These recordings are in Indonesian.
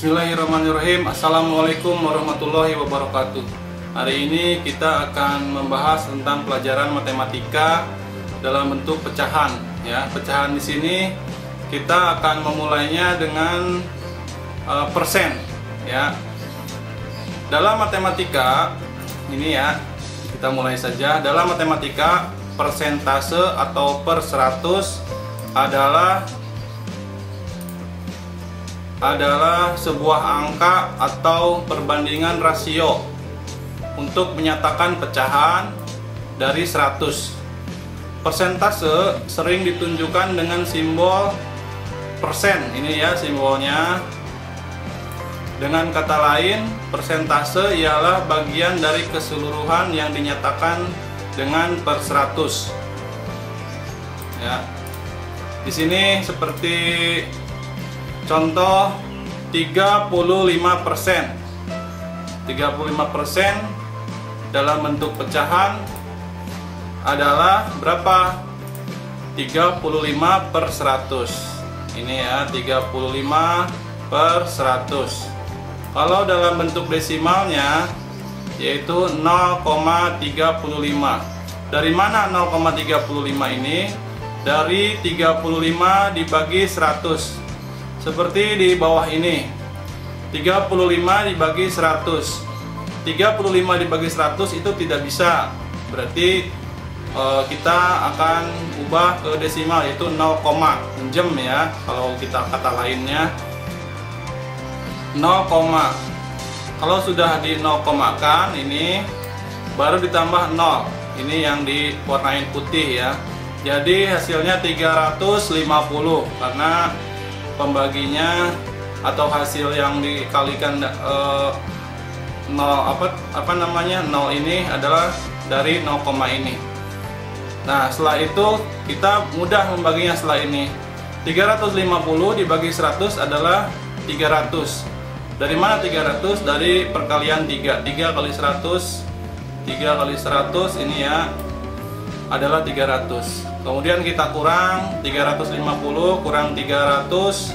Bismillahirrahmanirrahim. Assalamualaikum warahmatullahi wabarakatuh. Hari ini kita akan membahas tentang pelajaran matematika dalam bentuk pecahan. Ya, pecahan di sini kita akan memulainya dengan persen. Ya, dalam matematika ini ya, kita mulai saja. Dalam matematika, persentase atau per 100 adalah sebuah angka atau perbandingan rasio untuk menyatakan pecahan dari 100. Persentase sering ditunjukkan dengan simbol persen. Ini ya simbolnya. Dengan kata lain, persentase ialah bagian dari keseluruhan yang dinyatakan dengan per 100. Ya. Di sini seperti contoh 35%. 35% dalam bentuk pecahan adalah berapa? 35 per 100. Ini ya, 35 per 100. Kalau dalam bentuk desimalnya yaitu 0,35. Dari mana 0,35 ini? Dari 35 dibagi 100. Seperti di bawah ini, 35 dibagi 100. 35 dibagi 100 itu tidak bisa. Berarti kita akan ubah ke desimal, yaitu 0, jem ya. Kalau kita kata lainnya 0, kalau sudah di 0, kan ini baru ditambah 0. Ini yang diwarnain putih ya. Jadi hasilnya 350 karena pembaginya atau hasil yang dikalikan 0 0 ini adalah dari 0, ini. Nah, setelah itu kita mudah membaginya setelah ini. 350 dibagi 100 adalah 300. Dari mana 300? Dari perkalian 3. 3 kali 100. 3 kali 100 ini ya adalah 300. Kemudian kita kurang 350 kurang 300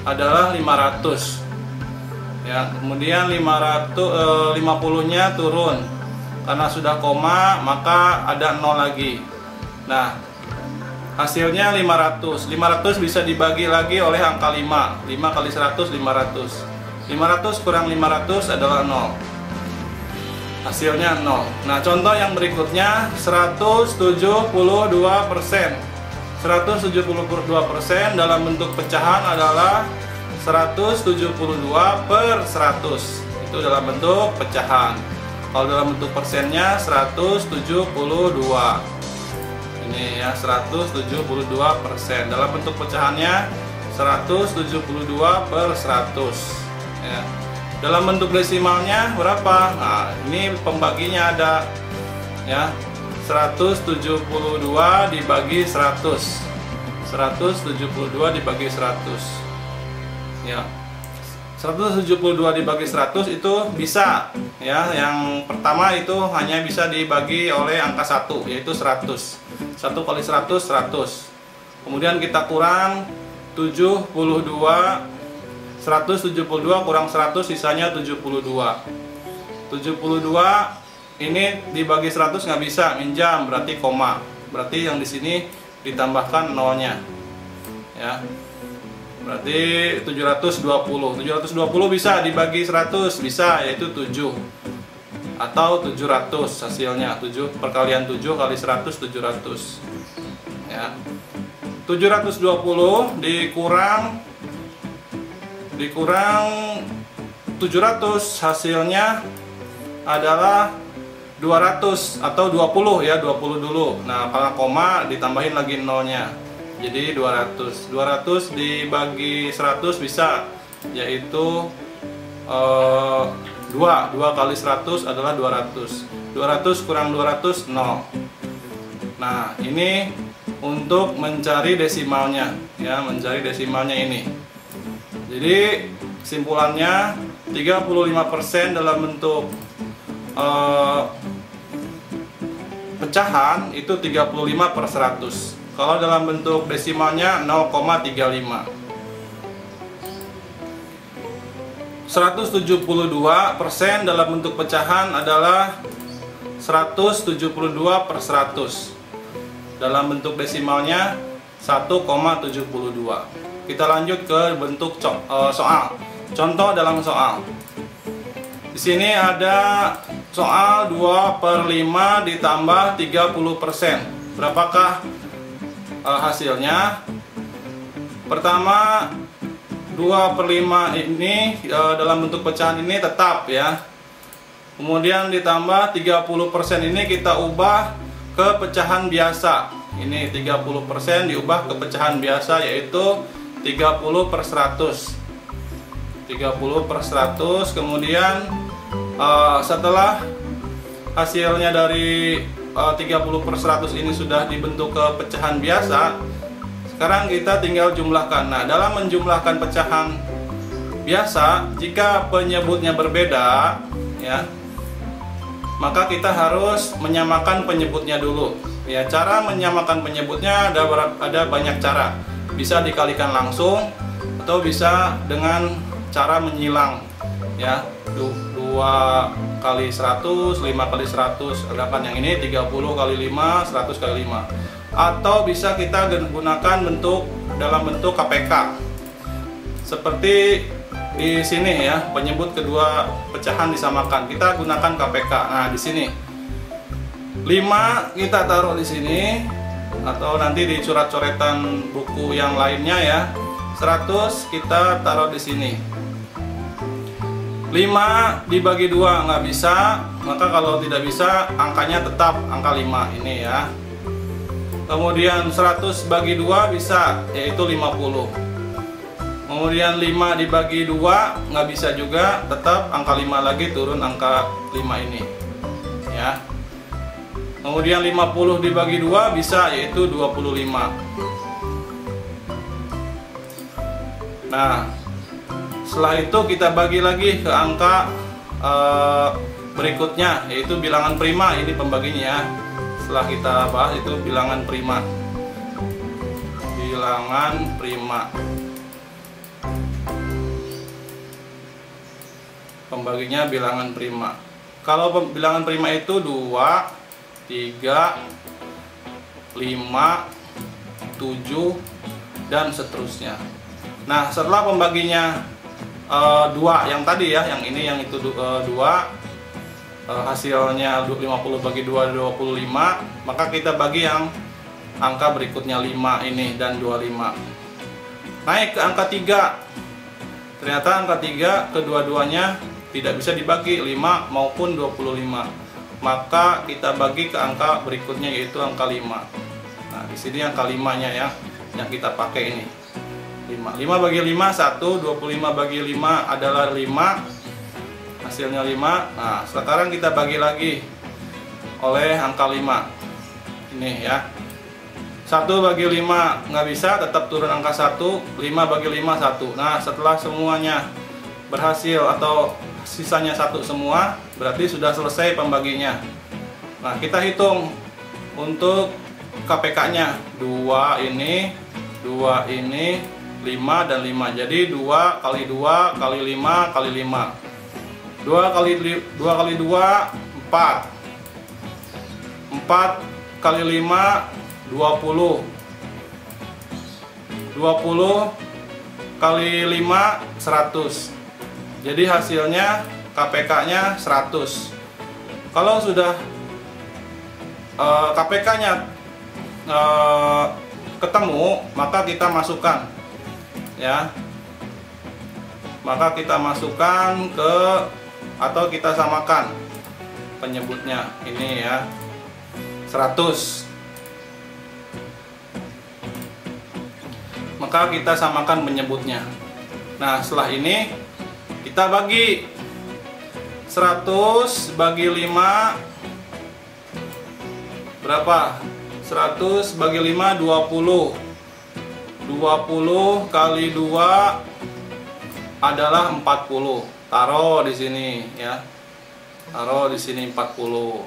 adalah 500. Ya, kemudian 50-nya turun. Karena sudah koma, maka ada 0 lagi. Nah, hasilnya 500. 500 bisa dibagi lagi oleh angka 5. 5 kali 100 500. 500 kurang 500 adalah 0. Hasilnya 0. Nah, contoh yang berikutnya 172%. 172% dalam bentuk pecahan adalah 172 per 100. Itu dalam bentuk pecahan. Kalau dalam bentuk persennya 172. Ini ya, 172%. Dalam bentuk pecahannya 172 per 100. Ya. Dalam bentuk desimalnya berapa? Nah, ini pembaginya ada ya, 172 dibagi 100. 172 dibagi 100. Ya. 172 dibagi 100 itu bisa ya. Yang pertama itu hanya bisa dibagi oleh angka 1, yaitu 100. 1 kali 100 100. Kemudian kita kurang 72. 172 kurang 100 sisanya 72. 72 ini dibagi 100 nggak bisa, minjam berarti koma. Berarti yang di sini ditambahkan nolnya. Ya. Berarti 720. 720 bisa dibagi 100, bisa, yaitu 7. Atau 700 hasilnya. 7 perkalian 7 kali 100 700. Ya. 720 dikurang 700 hasilnya adalah 200 atau 20 ya, 20 dulu. Nah, kalau koma ditambahin lagi nolnya. Jadi 200. 200 dibagi 100 bisa, yaitu 2 kali 100 adalah 200. 200 kurang 200 0. Nah, ini untuk mencari desimalnya ya, mencari desimalnya ini. Jadi kesimpulannya 35% dalam bentuk pecahan itu 35 per 100. Kalau dalam bentuk desimalnya 0,35. 172% dalam bentuk pecahan adalah 172 per 100. Dalam bentuk desimalnya 1,72. Kita lanjut ke bentuk soal. Contoh dalam soal. Di sini ada soal 2 per 5 ditambah 30%. Berapakah hasilnya? Pertama, 2 per 5 ini dalam bentuk pecahan ini tetap ya. Kemudian ditambah 30% ini kita ubah ke pecahan biasa. Ini 30% diubah ke pecahan biasa, yaitu 30 per 100. 30 per 100. Kemudian setelah hasilnya dari 30 per 100 ini sudah dibentuk ke pecahan biasa, sekarang kita tinggal jumlahkan. Nah, dalam menjumlahkan pecahan biasa, jika penyebutnya berbeda ya, maka kita harus menyamakan penyebutnya dulu. Ya, cara menyamakan penyebutnya ada banyak cara. Bisa dikalikan langsung atau bisa dengan cara menyilang ya. 2 kali 100, 5 kali 100. Sedangkan yang ini 30 kali 5, 100 kali 5. Atau bisa kita gunakan dalam bentuk KPK. Seperti di sini ya, penyebut kedua pecahan disamakan. Kita gunakan KPK. Nah, di sini 5 kita taruh di sini, atau nanti di coret-coretan buku yang lainnya ya. 100 kita taruh di sini. 5 dibagi 2 nggak bisa, maka kalau tidak bisa angkanya tetap angka 5 ini ya. Kemudian 100 bagi 2 bisa, yaitu 50. Kemudian 5 dibagi 2 nggak bisa juga, tetap angka 5 lagi, turun angka 5 ini ya. Kemudian 50 dibagi 2 bisa, yaitu 25. Nah, setelah itu kita bagi lagi ke angka berikutnya, yaitu bilangan prima. Ini pembaginya ya. Setelah kita bahas itu bilangan prima. Bilangan prima. Pembaginya bilangan prima. Kalau bilangan prima itu 2, 3, 5, 7, dan seterusnya. Nah, setelah pembaginya 2 yang tadi ya, yang ini yang itu 2, hasilnya 50 bagi 2 25, maka kita bagi yang angka berikutnya 5 ini dan 25. Naik ke angka 3. Ternyata angka 3 kedua-duanya tidak bisa dibagi 5 maupun 25. Maka kita bagi ke angka berikutnya, yaitu angka 5. Nah, di sini angka 5-nya ya yang kita pakai ini. 5 bagi 5 1, 25 bagi 5 adalah 5. Hasilnya 5. Nah, sekarang kita bagi lagi oleh angka 5 ini ya. 1 bagi 5 nggak bisa, tetap turun angka 1. 5 bagi 5 1. Nah, setelah semuanya berhasil atau sisanya 1 semua, berarti sudah selesai pembaginya. Nah, kita hitung untuk KPK-nya. 2 ini, 2 ini, 5 dan 5. Jadi 2 kali 2 kali 5 kali 5. 2 kali 2 4. 4 kali 5 20. 20 kali 5 100. Jadi hasilnya KPK-nya 100. Kalau sudah KPK-nya ketemu, maka kita masukkan ya. Maka kita masukkan ke, atau kita samakan penyebutnya ini ya, 100. Maka kita samakan penyebutnya. Nah, setelah ini kita bagi 100 bagi 5 berapa? 100 bagi 5 20. 20 kali 2 adalah 40. Taruh di sini ya. Taruh di sini 40.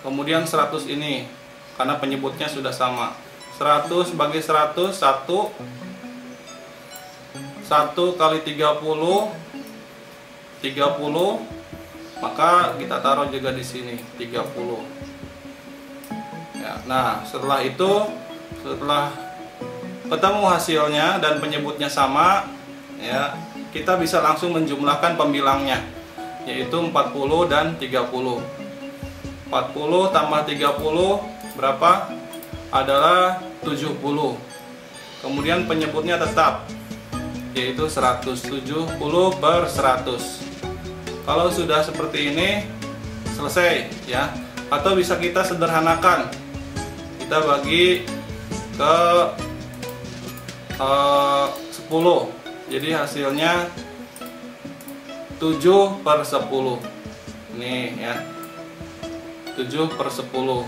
Kemudian 100 ini karena penyebutnya sudah sama. 100 bagi 100, 1 kali 30, 30, maka kita taruh juga di sini 30 ya. Nah setelah itu, setelah ketemu hasilnya dan penyebutnya sama ya, kita bisa langsung menjumlahkan pembilangnya, yaitu 40 dan 30. 40 tambah 30 berapa? Adalah 70. Kemudian penyebutnya tetap, yaitu 170 per 100. Kalau sudah seperti ini, selesai ya. Atau bisa kita sederhanakan, kita bagi ke 10. Jadi hasilnya 7 per 10. Nih ya, 7 per 10.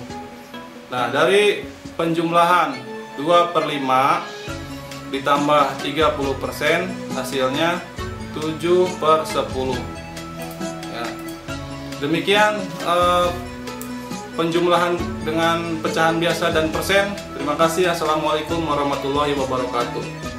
Nah dari penjumlahan 2 per 5 ditambah 30%, hasilnya 7 per 10 ya. Demikian penjumlahan dengan pecahan biasa dan persen. Terima kasih. Assalamualaikum warahmatullahi wabarakatuh.